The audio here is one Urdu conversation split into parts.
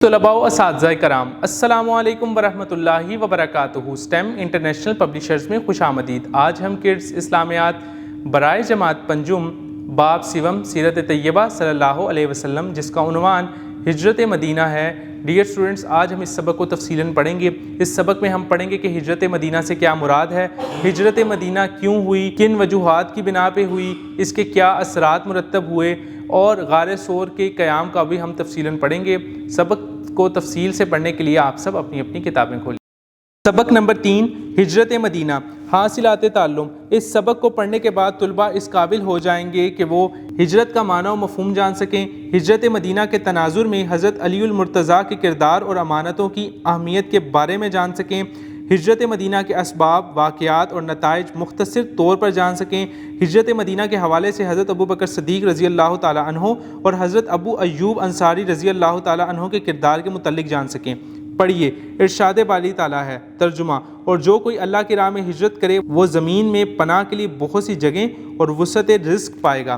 طلباء و اساتذہ کرام، السلام علیکم ورحمۃ اللہ وبرکاتہ۔ اسٹیم انٹرنیشنل پبلیشرز میں خوش آمدید۔ آج ہم کڈز اسلامیات برائے جماعت پنجم باب سیوم سیرت طیبہ صلی اللہ علیہ وسلم، جس کا عنوان ہجرت مدینہ ہے۔ ڈیئر اسٹوڈنٹس، آج ہم اس سبق کو تفصیلاً پڑھیں گے۔ اس سبق میں ہم پڑھیں گے کہ ہجرت مدینہ سے کیا مراد ہے، ہجرت مدینہ کیوں ہوئی، کن وجوہات کی بنا پہ ہوئی، اس کے کیا اثرات مرتب ہوئے، اور غار ثور کے قیام کا بھی ہم تفصیلاً پڑھیں گے۔ سبق کو تفصیل سے پڑھنے کے لیے آپ سب اپنی اپنی کتابیں کھولیں۔ سبق نمبر 3، ہجرت مدینہ، حاصلات تعلم۔ اس سبق کو پڑھنے کے بعد طلباء اس قابل ہو جائیں گے کہ وہ ہجرت کا معنی و مفہوم جان سکیں، ہجرت مدینہ کے تناظر میں حضرت علی المرتضیٰ کے کردار اور امانتوں کی اہمیت کے بارے میں جان سکیں، ہجرت مدینہ کے اسباب، واقعات اور نتائج مختصر طور پر جان سکیں، ہجرت مدینہ کے حوالے سے حضرت ابوبکر صدیق رضی اللہ تعالیٰ عنہ اور حضرت ابو ایوب انصاری رضی اللہ تعالیٰ عنہ کے کردار کے متعلق جان سکیں۔ پڑھیے، ارشاد باری تعالیٰ ہے، ترجمہ: اور جو کوئی اللہ کی راہ میں ہجرت کرے وہ زمین میں پناہ کے لیے بہت سی جگہیں اور وسعت رزق پائے گا۔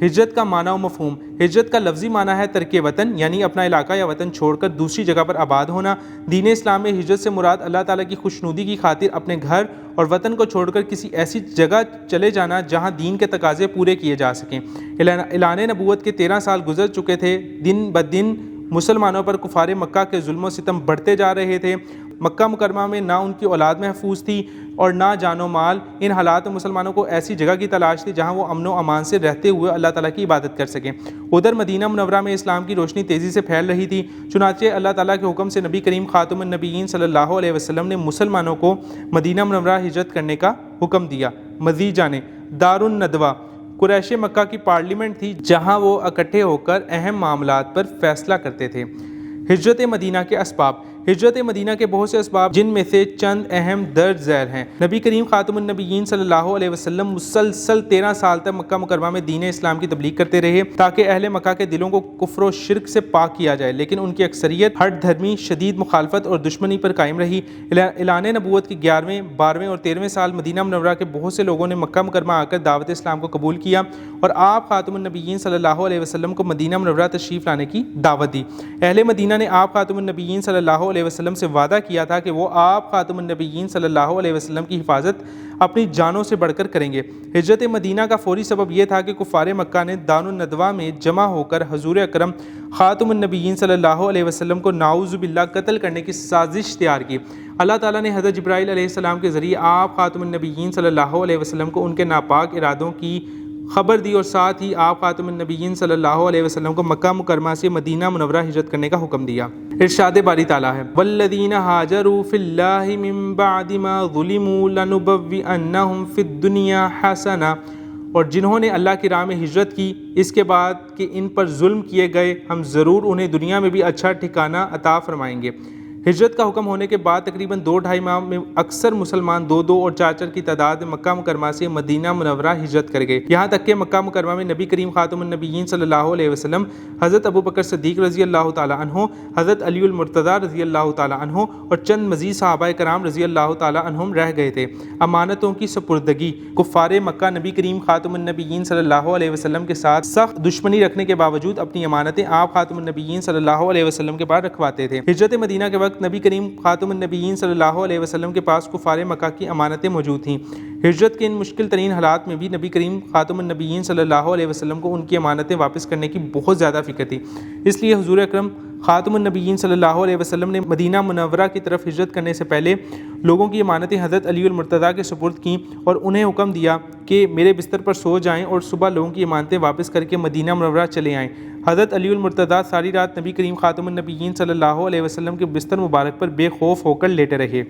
ہجرت کا معنی و مفہوم۔ ہجرت کا لفظی معنی ہے ترک وطن، یعنی اپنا علاقہ یا وطن چھوڑ کر دوسری جگہ پر آباد ہونا۔ دین اسلام میں ہجرت سے مراد اللہ تعالیٰ کی خوشنودی کی خاطر اپنے گھر اور وطن کو چھوڑ کر کسی ایسی جگہ چلے جانا جہاں دین کے تقاضے پورے کیے جا سکیں۔ اعلان نبوت کے 13 سال گزر چکے تھے۔ دن بدن مسلمانوں پر کفار مکہ کے ظلم و ستم بڑھتے جا رہے تھے۔ مکہ مکرمہ میں نہ ان کی اولاد محفوظ تھی اور نہ جان و مال۔ ان حالات میں مسلمانوں کو ایسی جگہ کی تلاش تھی جہاں وہ امن و امان سے رہتے ہوئے اللہ تعالیٰ کی عبادت کر سکیں۔ ادھر مدینہ منورہ میں اسلام کی روشنی تیزی سے پھیل رہی تھی، چنانچہ اللہ تعالیٰ کے حکم سے نبی کریم خاتم النبیین صلی اللہ علیہ وسلم نے مسلمانوں کو مدینہ منورہ ہجرت کرنے کا حکم دیا۔ مزید جانیں، دار الندوہ قریش مکہ کی پارلیمنٹ تھی جہاں وہ اکٹھے ہو کر اہم معاملات پر فیصلہ کرتے تھے۔ ہجرت مدینہ کے اسباب۔ ہجرت مدینہ کے بہت سے اسباب جن میں سے چند اہم درج ذیل ہیں۔ نبی کریم خاتم النبیین صلی اللہ علیہ وسلم مسلسل 13 سال تک مکہ مکرمہ میں دین اسلام کی تبلیغ کرتے رہے تاکہ اہل مکہ کے دلوں کو کفر و شرک سے پاک کیا جائے، لیکن ان کی اکثریت ہٹ دھرمی، شدید مخالفت اور دشمنی پر قائم رہی۔ اعلان نبوت کے 11ویں، 12ویں اور 13ویں سال مدینہ منورہ کے بہت سے لوگوں نے مکہ مکرمہ آ کر دعوت اسلام کو قبول کیا اور آپ خاتم النبیین صلی اللہ علیہ وسلم کو مدینہ منورہ تشریف لانے کی دعوت دی۔ اہل مدینہ نے آپ خاتم النبیین صلی اللہ علیہ وسلم سے وعدہ کیا تھا کہ وہ آپ خاتم النبیین صلی اللہ علیہ وسلم کی حفاظت اپنی جانوں سے بڑھ کر کریں گے۔ ہجرت مدینہ کا فوری سبب یہ تھا کہ کفار مکہ نے دار الندوہ میں جمع ہو کر حضور اکرم خاتم النبیین صلی اللہ علیہ وسلم کو نعوذ باللہ قتل کرنے کی سازش تیار کی۔ اللہ تعالیٰ نے حضرت جبرائیل علیہ السلام کے ذریعے آپ خاتم النبیین صلی اللہ علیہ وسلم کو ان کے ناپاک ارادوں کی خبر دی اور ساتھ ہی آپ خاتم النبیین صلی اللہ علیہ وسلم کو مکہ مکرمہ سے مدینہ منورہ ہجرت کرنے کا حکم دیا۔ ارشاد باری تعالیٰ ہے، والذین ہاجروا فی اللہ من بعد ما ظلموا لنبوئنہم فی الدنیا حسنہ، اور جنہوں نے اللہ کی راہ میں ہجرت کی اس کے بعد کہ ان پر ظلم کیے گئے، ہم ضرور انہیں دنیا میں بھی اچھا ٹھکانہ عطا فرمائیں گے۔ ہجرت کا حکم ہونے کے بعد تقریباً 2-2.5 ماہ میں اکثر مسلمان 2-2 اور 4-4 کی تعداد میں مکہ مکرمہ سے مدینہ منورہ ہجرت کر گئے، یہاں تک کہ مکہ مکرمہ میں نبی کریم خاتم النبیین صلی اللہ علیہ وسلم، حضرت ابوبکر صدیق رضی اللہ تعالیٰ عنہ، حضرت علی المرتضیٰ رضی اللہ تعالیٰ عنہ اور چند مزید صحابہ کرام رضی اللہ تعالیٰ عنہم رہ گئے تھے۔ امانتوں کی سپردگی۔ کفار مکہ نبی کریم خاتم النبیین صلی اللہ علیہ وسلم کے ساتھ سخت دشمنی رکھنے کے باوجود اپنی امانتیں آپ خاتم النبیین صلی اللہ علیہ وسلم کے پاس رکھواتے تھے۔ ہجرت مدینہ کے وقت نبی کریم خاتم النبیین صلی اللہ علیہ وسلم کے پاس کفار مکہ کی امانتیں موجود تھیں۔ ہجرت کے ان مشکل ترین حالات میں بھی نبی کریم خاتم النبیین صلی اللہ علیہ وسلم کو ان کی امانتیں واپس کرنے کی بہت زیادہ فکر تھی، اس لیے حضور اکرم خاتم النبیین صلی اللہ علیہ وسلم نے مدینہ منورہ کی طرف ہجرت کرنے سے پہلے لوگوں کی امانتیں حضرت علی المرتضیٰ کے سپرد کیں اور انہیں حکم دیا کہ میرے بستر پر سو جائیں اور صبح لوگوں کی امانتیں واپس کر کے مدینہ منورہ چلے آئیں۔ حضرت علی المرتضیٰ ساری رات نبی کریم خاتم النبیین صلی اللہ علیہ وسلم کے بستر مبارک پر بے خوف ہو کر لیٹے رہے۔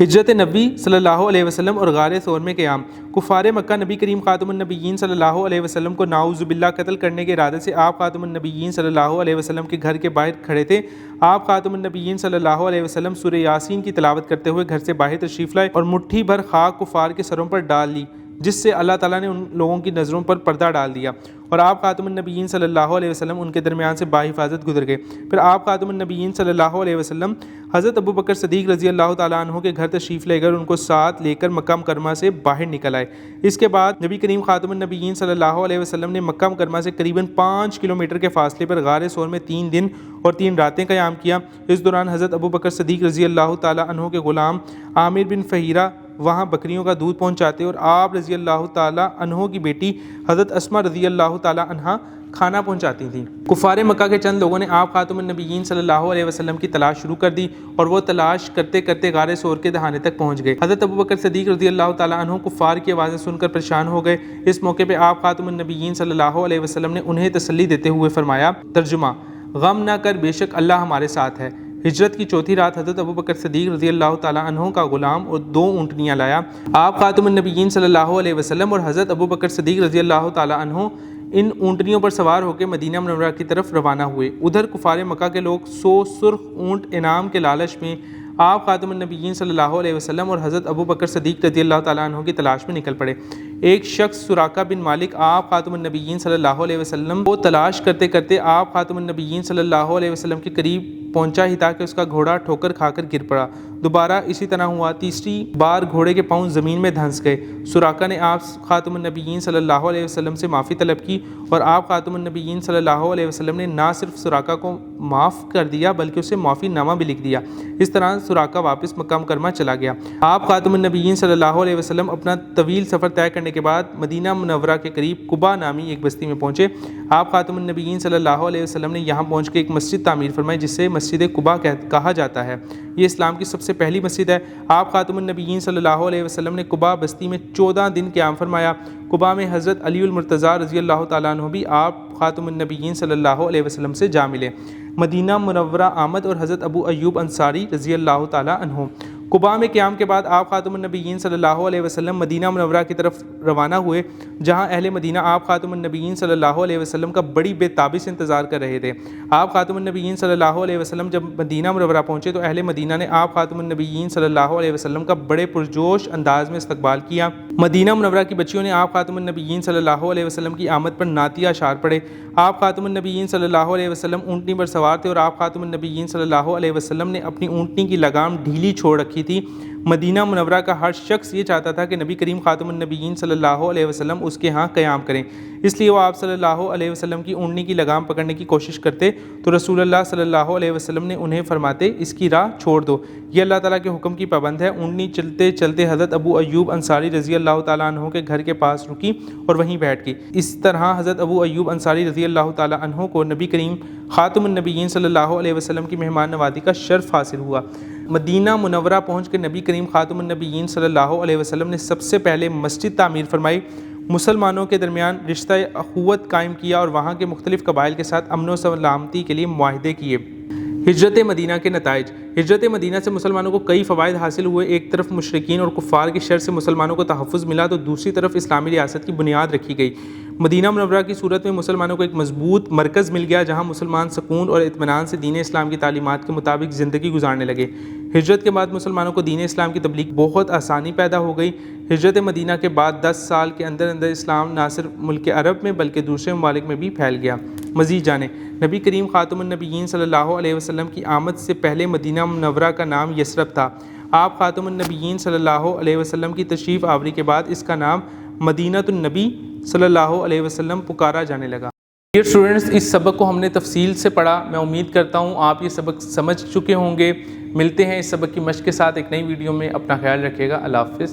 ہجرت نبی صلی اللہ علیہ وسلم اور غار ثور میں قیام۔ کفار مکہ نبی کریم خاتم النبیین صلی اللہ علیہ وسلم کو نعوذ باللہ قتل کرنے کے ارادے سے آپ خاتم النبیین صلی اللہ علیہ وسلم کے گھر کے باہر کھڑے تھے۔ آپ خاتم النبیین صلی اللہ علیہ وسلم سورہ یاسین کی تلاوت کرتے ہوئے گھر سے باہر تشریف لائے اور مٹھی بھر خاک کفار کے سروں پر ڈال لی۔ جس سے اللہ تعالیٰ نے ان لوگوں کی نظروں پر پردہ ڈال دیا اور آپ خاتم النبیین صلی اللہ علیہ وسلم ان کے درمیان سے باحفاظت گزر گئے۔ پھر آپ خاتم النبیین صلی اللہ علیہ وسلم حضرت ابو بکر صدیق رضی اللہ تعالیٰ عنہ کے گھر تشریف لے کر ان کو ساتھ لے کر مکہ مکرمہ سے باہر نکل آئے۔ اس کے بعد نبی کریم خاتم النبیین صلی اللہ علیہ وسلم نے مکہ مکرمہ سے قریباً 5 کلومیٹر کے فاصلے پر غار ثور میں 3 دن اور 3 راتیں قیام کیا۔ اس دوران حضرت ابو بکر صدیق رضی اللہ تعالیٰ عنہ کے غلام عامر بن فہیرہ وہاں بکریوں کا دودھ پہنچاتے اور آپ رضی اللہ تعالیٰ عنہ کی بیٹی حضرت اسمہ رضی اللہ تعالیٰ عنہ کھانا پہنچاتی تھیں۔ کفار مکہ کے چند لوگوں نے آپ خاتم النبیین صلی اللہ علیہ وسلم کی تلاش شروع کر دی اور وہ تلاش کرتے کرتے غار ثور کے دہانے تک پہنچ گئے۔ حضرت ابو بکر صدیق رضی اللہ تعالیٰ عنہ کفار کی آوازیں سن کر پریشان ہو گئے۔ اس موقع پہ آپ خاتم النبیین صلی اللہ علیہ وسلم نے انہیں تسلی دیتے ہوئے فرمایا، ترجمہ: غم نہ کر، بے شک اللہ ہمارے ساتھ ہے۔ ہجرت کی چوتھی رات حضرت ابو بکر صدیق رضی اللہ تعالیٰ عنہ کا غلام اور 2 اونٹنیاں لایا۔ آپ خاتم النبیین صلی اللہ علیہ وسلم اور حضرت ابو بکر صدیق رضی اللہ تعالیٰ عنہ ان اونٹنیوں پر سوار ہو کے مدینہ منورہ کی طرف روانہ ہوئے۔ ادھر کفار مکہ کے لوگ 100 سرخ اونٹ انعام کے لالچ میں آپ خاتم النبیین صلی اللہ علیہ وسلم اور حضرت ابو بکر صدیق رضی اللہ تعالیٰ عنہ کی تلاش میں نکل پڑے۔ ایک شخص سراقہ بن مالک آپ خاتم النبیین صلی اللہ علیہ وسلم کو تلاش کرتے کرتے آپ خاتم النبیین صلی اللہ علیہ وسلم کے قریب پہنچا ہی تاکہ اس کا گھوڑا ٹھوکر کھا کر گر پڑا۔ دوبارہ اسی طرح ہوا، تیسری بار گھوڑے کے پاؤں زمین میں دھنس گئے۔ سراقہ نے آپ خاتم النبیین صلی اللہ علیہ وسلم سے معافی طلب کی اور آپ خاتم النبیین صلی اللہ علیہ وسلم نے نہ صرف سراقہ کو معاف کر دیا بلکہ اسے معافی نامہ بھی لکھ دیا۔ اس طرح سراقہ واپس مکہ مکرمہ چلا گیا۔ آپ خاتم النبیین صلی اللہ علیہ وسلم اپنا طویل سفر طے کرنے کے بعد مدینہ منورہ کے قریب قباء نامی ایک بستی میں پہنچے۔ آپ خاتم النبیین صلی اللہ علیہ وسلم نے یہاں پہنچ کے ایک مسجد تعمیر فرمائی جسے مسجد قباء کہا جاتا ہے۔ یہ اسلام کی سب سے پہلی مسجد ہے۔ آپ خاتم النبیین صلی اللہ علیہ وسلم نے قباء بستی میں 14 دن قیام فرمایا۔ قباء میں حضرت علی المرتضیٰ رضی اللہ تعالیٰ عنہ بھی آپ خاتم النبیین صلی اللہ علیہ وسلم سے جا ملے۔ مدینہ منورہ آمد اور حضرت ابو ایوب انصاری رضی اللہ تعالیٰ عنہ۔ قباء میں قیام کے بعد آپ خاتم النبیین صلی اللہ علیہ وسلم مدینہ منورہ کی طرف روانہ ہوئے، جہاں اہل مدینہ آپ خاتم النبیین صلی اللہ علیہ وسلم کا بڑی بے تابی سے انتظار کر رہے تھے۔ آپ خاتم النبیین صلی اللہ علیہ وسلم جب مدینہ منورہ پہنچے تو اہل مدینہ نے آپ خاتم النبیین صلی اللہ علیہ وسلم کا بڑے پرجوش انداز میں استقبال کیا۔ مدینہ منورہ کی بچیوں نے آپ خاتم النبیین صلی اللہ علیہ وسلم کی آمد پر نعتیہ اشعار پڑھے۔ آپ خاتم النبیین صلی اللہ علیہ وسلم اونٹنی پر سوار تھے اور آپ خاتم النبیین صلی اللہ علیہ وسلم نے اپنی اونٹنی کی لگام ڈھیلی چھوڑ رکھی تھی۔ مدینہ منورہ کا ہر شخص یہ چاہتا تھا کہ نبی کریم خاتم النبیین صلی اللہ علیہ وسلم اس کے ہاں قیام کریں، اس لیے وہ آپ صلی اللہ علیہ وسلم کی اونٹنی کی لگام پکڑنے کی کوشش کرتے تو رسول اللہ صلی اللہ علیہ وسلم نے انہیں فرماتے، اس کی راہ چھوڑ دو، یہ اللہ تعالیٰ کے حکم کی پابند ہے۔ اونٹنی چلتے چلتے حضرت ابو ایوب انصاری رضی اللہ تعالیٰ عنہ کے گھر کے پاس رکی اور وہیں بیٹھ گئی۔ اس طرح حضرت ابو ایوب انصاری رضی اللہ تعالیٰ عنہ کو نبی کریم خاتم النبیین صلی اللہ علیہ وسلم کی مہمان نوازی کا شرف حاصل ہوا۔ مدینہ منورہ پہنچ کر نبی کریم خاتم النبیین صلی اللہ علیہ وسلم نے سب سے پہلے مسجد تعمیر فرمائی، مسلمانوں کے درمیان رشتہ اخوت قائم کیا اور وہاں کے مختلف قبائل کے ساتھ امن و سلامتی کے لیے معاہدے کیے۔ ہجرت مدینہ کے نتائج۔ ہجرت مدینہ سے مسلمانوں کو کئی فوائد حاصل ہوئے۔ ایک طرف مشرکین اور کفار کی شر سے مسلمانوں کو تحفظ ملا تو دوسری طرف اسلامی ریاست کی بنیاد رکھی گئی۔ مدینہ منورہ کی صورت میں مسلمانوں کو ایک مضبوط مرکز مل گیا جہاں مسلمان سکون اور اطمینان سے دین اسلام کی تعلیمات کے مطابق زندگی گزارنے لگے۔ ہجرت کے بعد مسلمانوں کو دین اسلام کی تبلیغ بہت آسانی پیدا ہو گئی۔ ہجرت مدینہ کے بعد 10 سال کے اندر اسلام نہ صرف ملک عرب میں بلکہ دوسرے ممالک میں بھی پھیل گیا۔ مزید جانیں، نبی کریم خاتم النبیین صلی اللہ علیہ وسلم کی آمد سے پہلے مدینہ منورہ کا نام یثرب تھا۔ آپ خاتم النبیین صلی اللہ علیہ وسلم کی تشریف آوری کے بعد اس کا نام مدینہ النبی صلی اللہ علیہ وسلم پکارا جانے لگا۔ ڈیئر اسٹوڈنٹس، اس سبق کو ہم نے تفصیل سے پڑھا۔ میں امید کرتا ہوں آپ یہ سبق سمجھ چکے ہوں گے۔ ملتے ہیں اس سبق کی مشق کے ساتھ ایک نئی ویڈیو میں۔ اپنا خیال رکھیے گا۔ اللہ حافظ۔